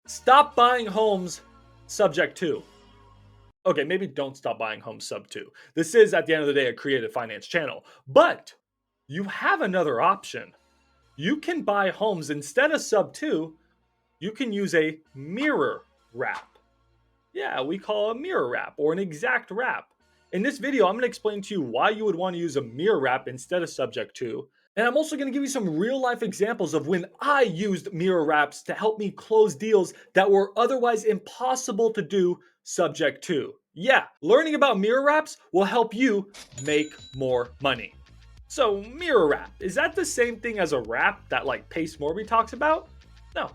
Stop buying homes subject to. Okay, maybe don't stop buying homes sub to. This is, at the end of the day, a creative finance channel. But you have another option. You can buy homes instead of sub to, you can use a mirror wrap. Yeah, we call a mirror wrap or an exact wrap. In this video, I'm going to explain to you why you would want to use a mirror wrap instead of subject to. And I'm also going to give you some real life examples of when I used mirror wraps to help me close deals that were otherwise impossible to do subject to. Yeah, learning about mirror wraps will help you make more money. So, mirror wrap, is that the same thing as a wrap that like Pace Morby talks about? No.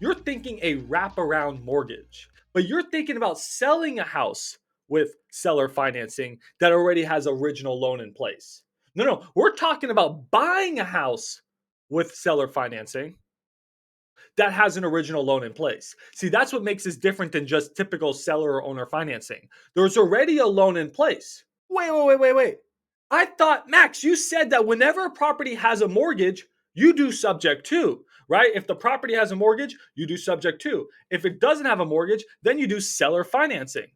You're thinking a wraparound mortgage, but you're thinking about selling a house with seller financing that already has original loan in place. No, we're talking about buying a house with seller financing that has an original loan in place. See, that's what makes this different than just typical seller or owner financing. There's already a loan in place. Wait. I thought, Max, you said that whenever a property has a mortgage, you do subject to, right? If the property has a mortgage, you do subject to. If it doesn't have a mortgage, then you do seller financing.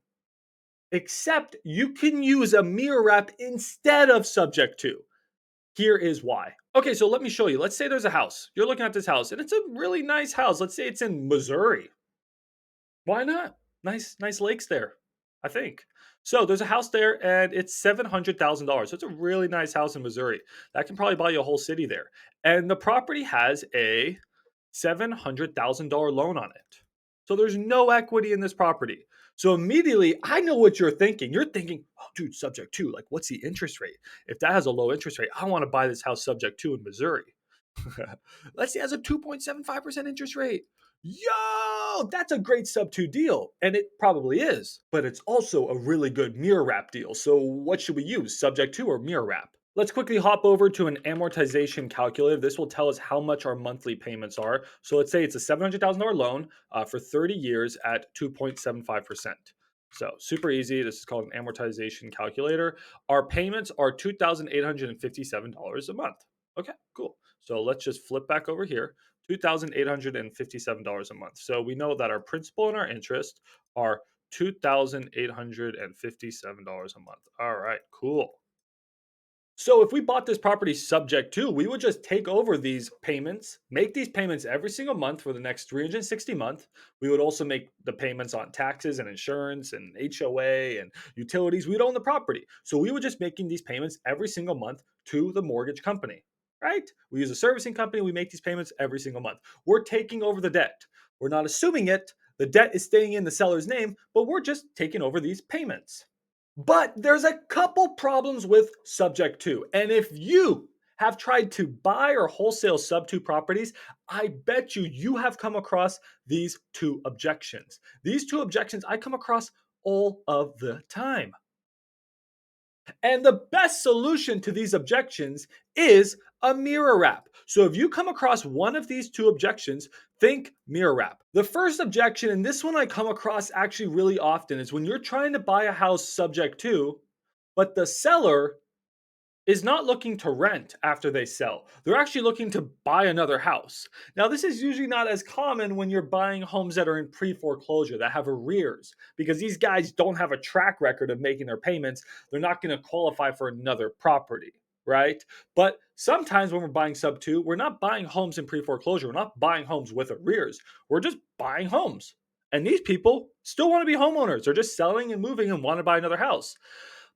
Except you can use a mirror wrap instead of subject to. Here is why. Okay, so let me show you. Let's say there's a house. You're looking at this house, and it's a really nice house. Let's say it's in Missouri. Why not? Nice lakes there, I think. So there's a house there, and it's $700,000. So it's a really nice house in Missouri. That can probably buy you a whole city there. And the property has a $700,000 loan on it. So there's no equity in this property. So immediately, I know what you're thinking. You're thinking, oh, dude, subject to, like, what's the interest rate? If that has a low interest rate, I want to buy this house subject to in Missouri. Let's say it has a 2.75% interest rate. Yo, that's a great sub 2 deal. And it probably is. But it's also a really good mirror wrap deal. So what should we use, subject to or mirror wrap? Let's quickly hop over to an amortization calculator. This will tell us how much our monthly payments are. So let's say it's a $700,000 loan for 30 years at 2.75%. So super easy. This is called an amortization calculator. Our payments are $2,857 a month. Okay, cool. So let's just flip back over here. $2,857 a month. So we know that our principal and our interest are $2,857 a month. All right, cool. So if we bought this property subject to, we would just take over these payments, make these payments every single month for the next 360 months. We would also make the payments on taxes and insurance and HOA and utilities. We'd own the property. So we would just making these payments every single month to the mortgage company, right? We use a servicing company. We make these payments every single month. We're taking over the debt. We're not assuming it. The debt is staying in the seller's name, but we're just taking over these payments. But there's a couple problems with subject to. And if you have tried to buy or wholesale sub to properties, I bet you have come across these two objections. These two objections I come across all of the time. And the best solution to these objections is a mirror wrap. So if you come across one of these two objections, think mirror wrap. The first objection, and this one I come across actually really often, is when you're trying to buy a house subject to, but the seller is not looking to rent after they sell. They're actually looking to buy another house. Now, this is usually not as common when you're buying homes that are in pre foreclosure, that have arrears, because these guys don't have a track record of making their payments. They're not going to qualify for another property, right? But sometimes when we're buying sub two, we're not buying homes in pre foreclosure. We're not buying homes with arrears. We're just buying homes. And these people still want to be homeowners. They're just selling and moving and want to buy another house.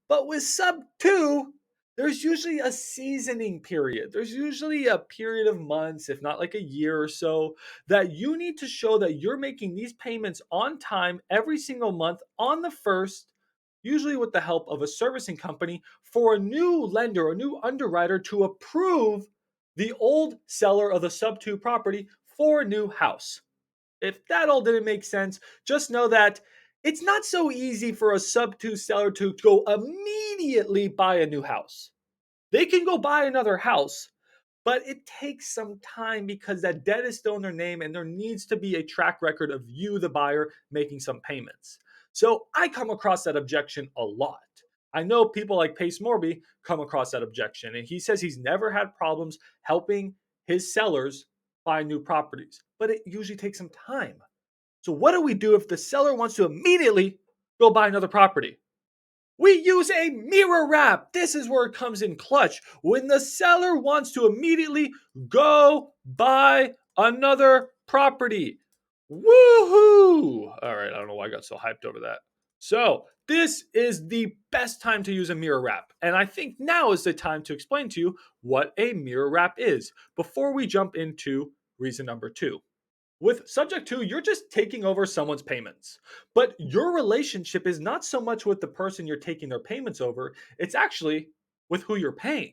But with sub two, there's usually a seasoning period. There's usually a period of months, if not like a year or so, that you need to show that you're making these payments on time every single month on the first, usually with the help of a servicing company, for a new lender, a new underwriter to approve the old seller of the sub 2 property for a new house. If that all didn't make sense, just know that it's not so easy for a sub 2 seller to go immediately buy a new house. They can go buy another house, but it takes some time because that debt is still in their name and there needs to be a track record of you, the buyer, making some payments. So I come across that objection a lot. I know people like Pace Morby come across that objection, and he says he's never had problems helping his sellers buy new properties, but it usually takes some time. So what do we do if the seller wants to immediately go buy another property? We use a mirror wrap. This is where it comes in clutch. When the seller wants to immediately go buy another property. Woohoo! All right, I don't know why I got so hyped over that. So, this is the best time to use a mirror wrap. And I think now is the time to explain to you what a mirror wrap is before we jump into reason number 2. With subject to, you're just taking over someone's payments. But your relationship is not so much with the person you're taking their payments over, it's actually with who you're paying.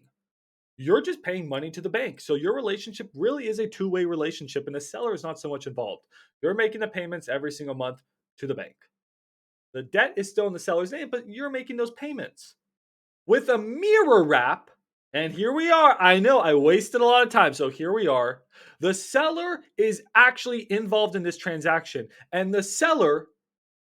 You're just paying money to the bank. So your relationship really is a two-way relationship, and the seller is not so much involved. You're making the payments every single month to the bank. The debt is still in the seller's name, but you're making those payments. With a mirror wrap, and here we are. I know I wasted a lot of time, so here we are. The seller is actually involved in this transaction, and the seller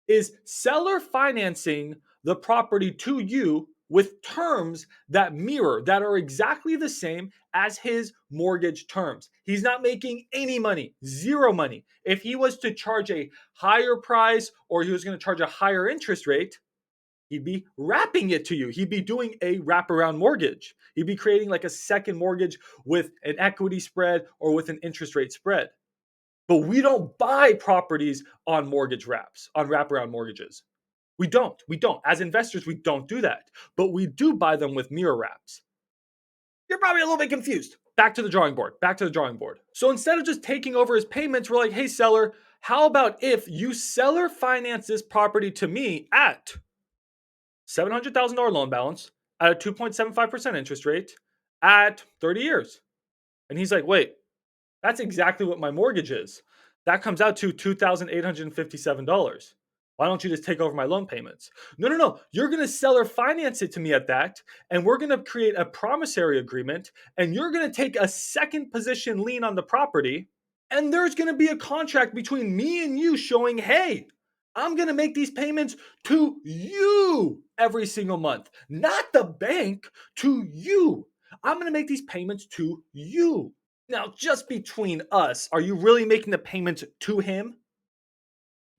is seller financing the property to you with terms that mirror, that are exactly the same as his mortgage terms. He's not making any money, zero money. If he was to charge a higher price or he was going to charge a higher interest rate, he'd be wrapping it to you. He'd be doing a wraparound mortgage. He'd be creating like a second mortgage with an equity spread or with an interest rate spread. But we don't buy properties on mortgage wraps, on wraparound mortgages. We don't. We don't. As investors, we don't do that. But we do buy them with mirror wraps. You're probably a little bit confused. Back to the drawing board. Back to the drawing board. So instead of just taking over his payments, we're like, hey, seller, how about if you seller finance this property to me at $700,000 loan balance at a 2.75% interest rate at 30 years? And he's like, wait, that's exactly what my mortgage is. That comes out to $2,857. Why don't you just take over my loan payments? No, no, no. You're going to seller finance it to me at that. And we're going to create a promissory agreement. And you're going to take a second position lien on the property. And there's going to be a contract between me and you showing, hey, I'm going to make these payments to you every single month, not the bank, to you. I'm going to make these payments to you. Now, just between us, are you really making the payments to him?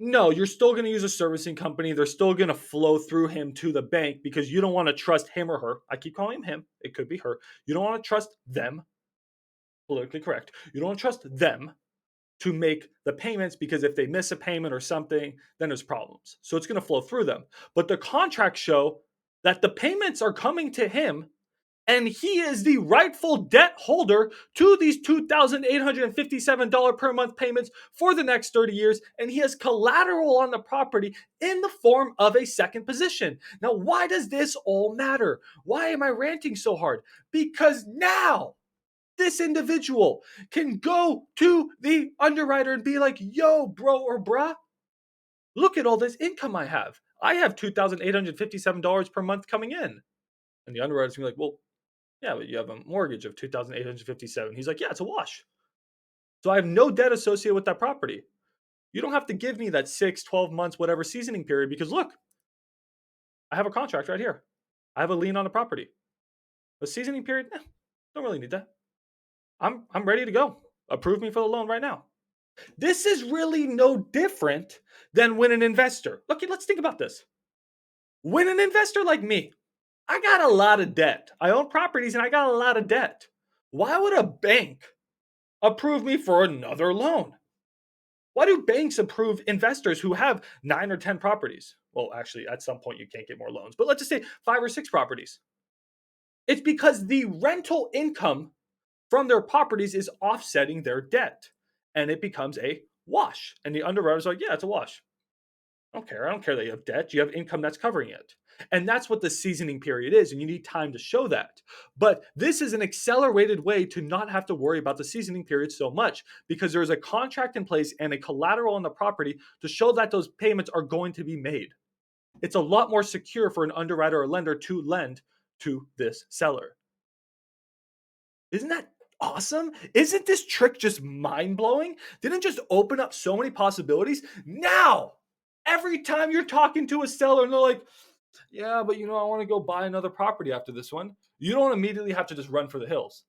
No, you're still going to use a servicing company. They're still going to flow through him to the bank because you don't want to trust him or her. I keep calling him him. It could be her. You don't want to trust them. Politically correct. You don't want to trust them to make the payments because if they miss a payment or something, then there's problems. So it's going to flow through them. But the contracts show that the payments are coming to him and he is the rightful debt holder to these $2,857 per month payments for the next 30 years. And he has collateral on the property in the form of a second position. Now, why does this all matter? Why am I ranting so hard? Because now this individual can go to the underwriter and be like, yo, bro or bruh, look at all this income I have. I have $2,857 per month coming in. And the underwriter's gonna be like, well, yeah, but you have a mortgage of 2,857. He's like, yeah, it's a wash. So I have no debt associated with that property. You don't have to give me that 6, 12 months, whatever seasoning period, because look, I have a contract right here. I have a lien on the property. The seasoning period, don't really need that. I'm ready to go. Approve me for the loan right now. This is really no different than when an investor, look, let's think about this. When an investor like me, I got a lot of debt. I own properties and I got a lot of debt. Why would a bank approve me for another loan? Why do banks approve investors who have 9 or 10 properties? Well, actually, at some point you can't get more loans, but let's just say 5 or 6 properties. It's because the rental income from their properties is offsetting their debt and it becomes a wash. And the underwriter's like, yeah, it's a wash. I don't care. I don't care that you have debt. You have income that's covering it. And that's what the seasoning period is. And you need time to show that. But this is an accelerated way to not have to worry about the seasoning period so much because there's a contract in place and a collateral on the property to show that those payments are going to be made. It's a lot more secure for an underwriter or lender to lend to this seller. Isn't that awesome? Isn't this trick just mind blowing? Didn't it just open up so many possibilities? Now, every time you're talking to a seller and they're like, yeah, but I want to go buy another property after this one, you don't immediately have to just run for the hills.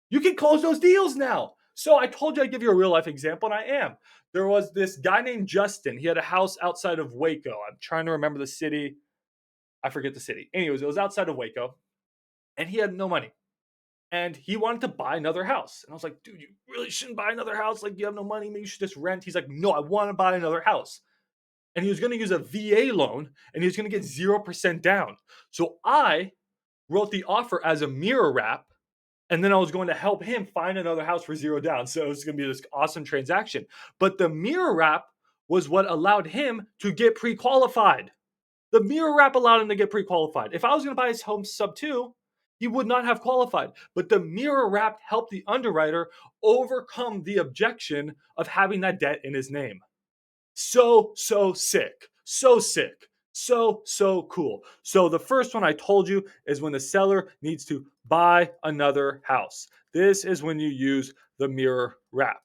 You can close those deals now. So I told you I'd give you a real life example, and I am. There was this guy named Justin. He had a house outside of Waco. I'm trying to remember the city. I forget the city. Anyways, it was outside of Waco, and he had no money. And he wanted to buy another house. And I was like, dude, you really shouldn't buy another house. Like, you have no money. Maybe you should just rent. He's like, no, I want to buy another house. And he was going to use a VA loan and he was going to get 0% down. So I wrote the offer as a mirror wrap. And then I was going to help him find another house for zero down. So it was going to be this awesome transaction. But the mirror wrap was what allowed him to get pre qualified. The mirror wrap allowed him to get pre-qualified. If I was going to buy his home sub 2, he would not have qualified. But the mirror wrap helped the underwriter overcome the objection of having that debt in his name. So sick. So sick. So cool. So the first one I told you is when the seller needs to buy another house. This is when you use the mirror wrap.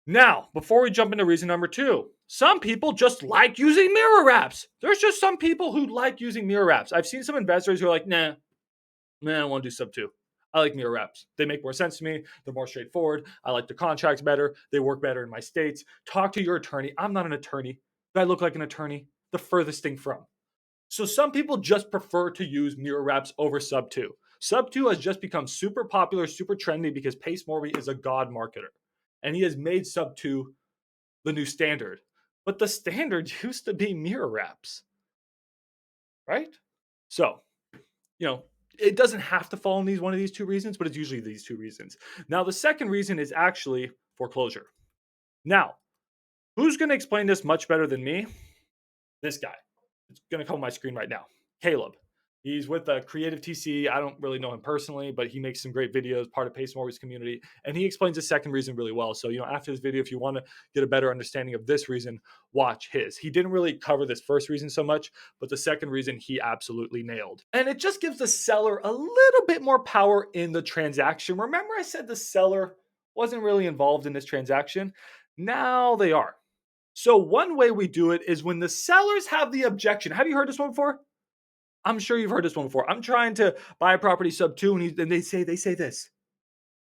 Now, before we jump into reason number 2, some people just like using mirror wraps. There's just some people who like using mirror wraps. I've seen some investors who are like, nah, I don't want to do sub 2. I like mirror wraps. They make more sense to me. They're more straightforward. I like the contracts better. They work better in my states. Talk to your attorney. I'm not an attorney. Do I look like an attorney? The furthest thing from. So some people just prefer to use mirror wraps over sub 2. Sub 2 has just become super popular, super trendy because Pace Morby is a god marketer. And he has made sub 2 the new standard. But the standard used to be mirror wraps, right? So, it doesn't have to fall in one of these 2 reasons, but it's usually these 2 reasons. Now, the second reason is actually foreclosure. Now, who's going to explain this much better than me? This guy. It's going to come on my screen right now. Caleb. He's with Creative TC. I don't really know him personally, but he makes some great videos, part of Pace Morby's community. And he explains the second reason really well. So, after this video, if you want to get a better understanding of this reason, watch his. He didn't really cover this first reason so much, but the second reason he absolutely nailed. And it just gives the seller a little bit more power in the transaction. Remember I said the seller wasn't really involved in this transaction? Now they are. So one way we do it is when the sellers have the objection. Have you heard this one before? I'm sure you've heard this one before. I'm trying to buy a property sub 2 and they say this.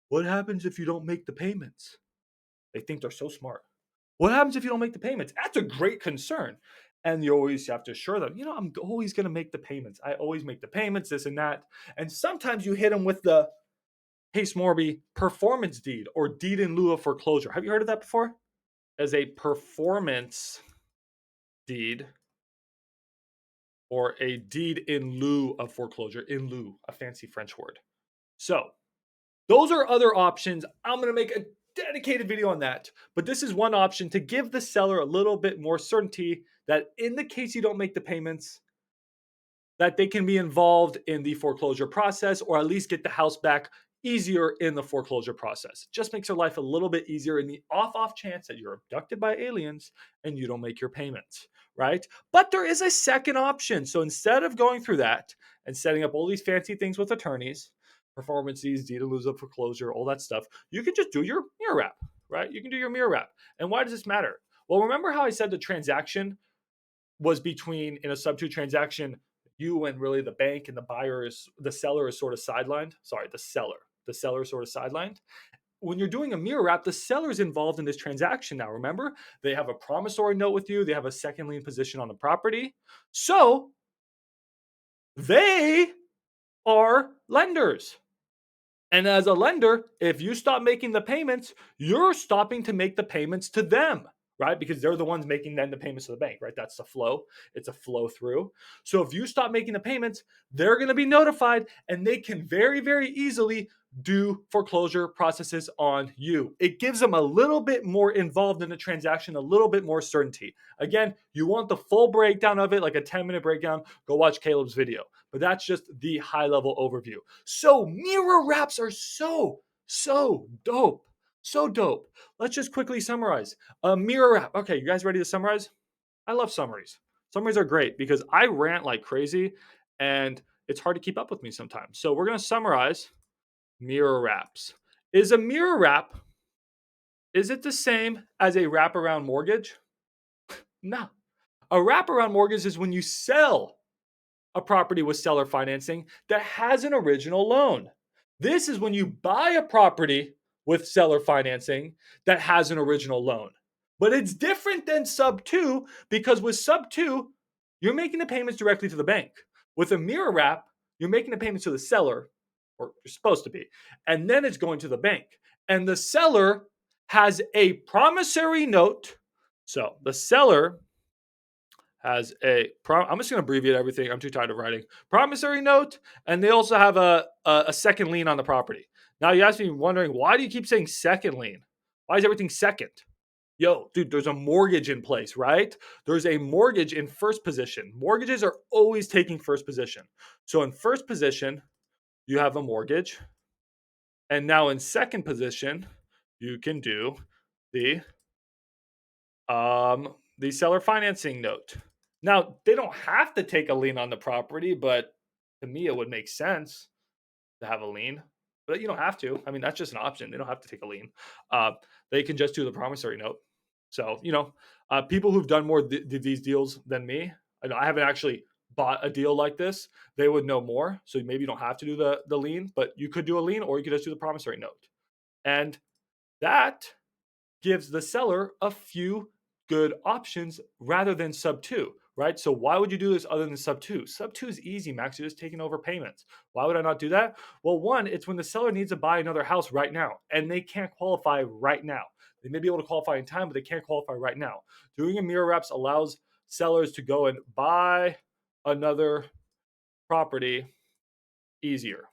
What happens if you don't make the payments? They think they're so smart. What happens if you don't make the payments? That's a great concern. And you always have to assure them, I'm always going to make the payments. I always make the payments, this and that. And sometimes you hit them with the Pace Morby performance deed or deed in lieu of foreclosure. Have you heard of that before? As a performance deed or a deed in lieu of foreclosure, in lieu, a fancy French word. So those are other options. I'm going to make a dedicated video on that, but this is one option to give the seller a little bit more certainty that in the case you don't make the payments, that they can be involved in the foreclosure process or at least get the house back easier in the foreclosure process. It just makes their life a little bit easier in the off chance that you're abducted by aliens and you don't make your payments, right? But there is a second option. So instead of going through that and setting up all these fancy things with attorneys, performances, deed in lieu of foreclosure, all that stuff, you can just do your mirror wrap, right? You can do your mirror wrap. And why does this matter? Well, remember how I said the transaction was between, in a sub 2 transaction, you and really the bank, and the seller is sort of sidelined. Sorry, the seller is sort of sidelined. When you're doing a mirror wrap, the seller is involved in this transaction now. Remember, they have a promissory note with you. They have a second lien position on the property. So they are lenders. And as a lender, if you stop making the payments, you're stopping to make the payments to them, right? Because they're the ones making then the payments to the bank, right? That's the flow. It's a flow through. So if you stop making the payments, they're going to be notified and they can very, very easily do foreclosure processes on you. It gives them a little bit more involved in the transaction, a little bit more certainty. Again, you want the full breakdown of it, like a 10-minute breakdown, go watch Caleb's video. But that's just the high level overview. So mirror wraps are so dope. So dope. Let's just quickly summarize. A mirror wrap. Okay, you guys ready to summarize? I love summaries. Summaries are great because I rant like crazy and it's hard to keep up with me sometimes. So we're going to summarize mirror wraps. Is a mirror wrap, is it the same as a wraparound mortgage? No. A wraparound mortgage is when you sell a property with seller financing that has an original loan. This is when you buy a property with seller financing that has an original loan. But it's different than sub 2 because with sub 2, you're making the payments directly to the bank. With a mirror wrap, you're making the payments to the seller, or you're supposed to be, and then it's going to the bank. And the seller has a promissory note. So the seller has I'm just going to abbreviate everything. I'm too tired of writing. Promissory note, and they also have a second lien on the property. Now you ask me wondering, why do you keep saying second lien? Why is everything second? Yo, dude, there's a mortgage in place, right? There's a mortgage in first position. Mortgages are always taking first position. So in first position, you have a mortgage. And now in second position, you can do the seller financing note. Now, they don't have to take a lien on the property, but to me, it would make sense to have a lien. But you don't have to. I mean, that's just an option. They don't have to take a lien. They can just do the promissory note. So, people who've done more these deals than me, I haven't actually bought a deal like this. They would know more. So maybe you don't have to do the lien, but you could do a lien or you could just do the promissory note. And that gives the seller a few good options rather than sub 2, right? So why would you do this other than sub 2? Sub 2 is easy, Max. You're just taking over payments. Why would I not do that? Well, one, it's when the seller needs to buy another house right now and they can't qualify right now. They may be able to qualify in time, but they can't qualify right now. Doing a mirror wraps allows sellers to go and buy another property easier.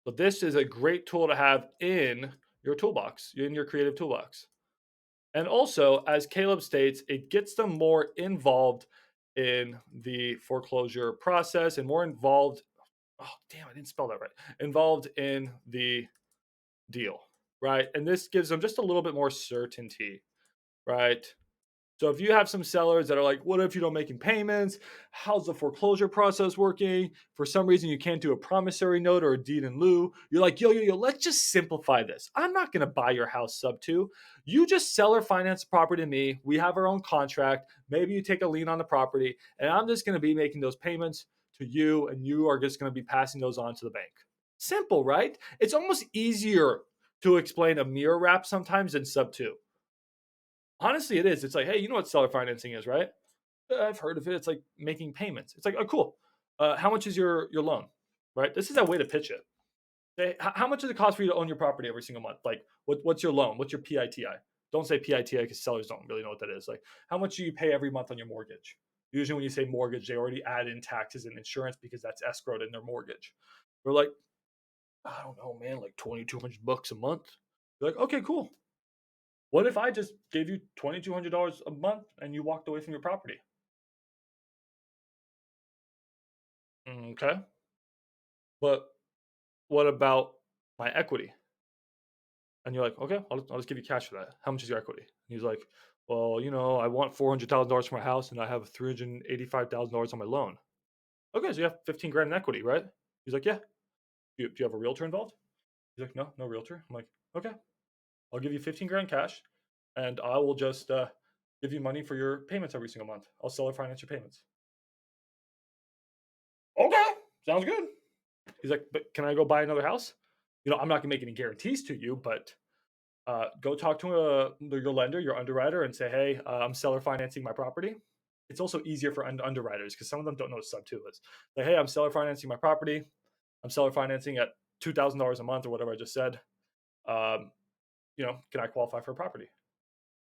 So this is a great tool to have in your toolbox, in your creative toolbox. And also, as Caleb states, it gets them more involved in the foreclosure process and more involved. Oh, damn, I didn't spell that right. Involved in the deal, right? And this gives them just a little bit more certainty, right? So if you have some sellers that are like, what if you don't making payments? How's the foreclosure process working? For some reason, you can't do a promissory note or a deed in lieu. You're like, yo, let's just simplify this. I'm not going to buy your house sub 2. You just seller finance the property to me. We have our own contract. Maybe you take a lien on the property, and I'm just going to be making those payments to you, and you are just going to be passing those on to the bank. Simple, right? It's almost easier to explain a mirror wrap sometimes than sub 2. Honestly, it is. It's like, hey, you know what seller financing is, right? I've heard of it. It's like making payments. It's like, oh, cool. How much is your loan, right? This is a way to pitch it. Say, how much does it cost for you to own your property every single month? Like, what's your loan? What's your PITI? Don't say PITI because sellers don't really know what that is. Like, how much do you pay every month on your mortgage? Usually, when you say mortgage, they already add in taxes and insurance because that's escrowed in their mortgage. We're like, I don't know, man, like $2,200 a month. You're like, okay, cool. What if I just gave you $2,200 a month and you walked away from your property? Okay. But what about my equity? And you're like, okay, I'll just give you cash for that. How much is your equity? And he's like, well, I want $400,000 for my house and I have $385,000 on my loan. Okay, so you have 15 grand in equity, right? He's like, yeah. Do you have a realtor involved? He's like, no realtor. I'm like, okay, I'll give you 15 grand cash and I will just give you money for your payments every single month. I'll seller finance your payments. Okay, sounds good. He's like, but can I go buy another house? I'm not gonna make any guarantees to you, but go talk to your lender, your underwriter, and say, hey, I'm seller financing my property. It's also easier for underwriters because some of them don't know what sub 2 is. Like, hey, I'm seller financing my property. I'm seller financing at $2,000 a month or whatever I just said. Can I qualify for a property?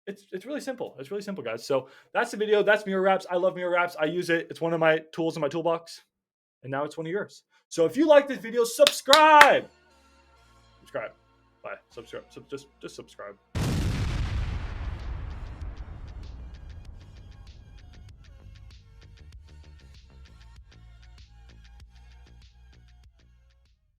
It's really simple. It's really simple, guys. So that's the video. That's mirror wraps. I love mirror wraps. I use it. It's one of my tools in my toolbox. And now it's one of yours. So if you like this video, subscribe. Bye. Subscribe. Just subscribe.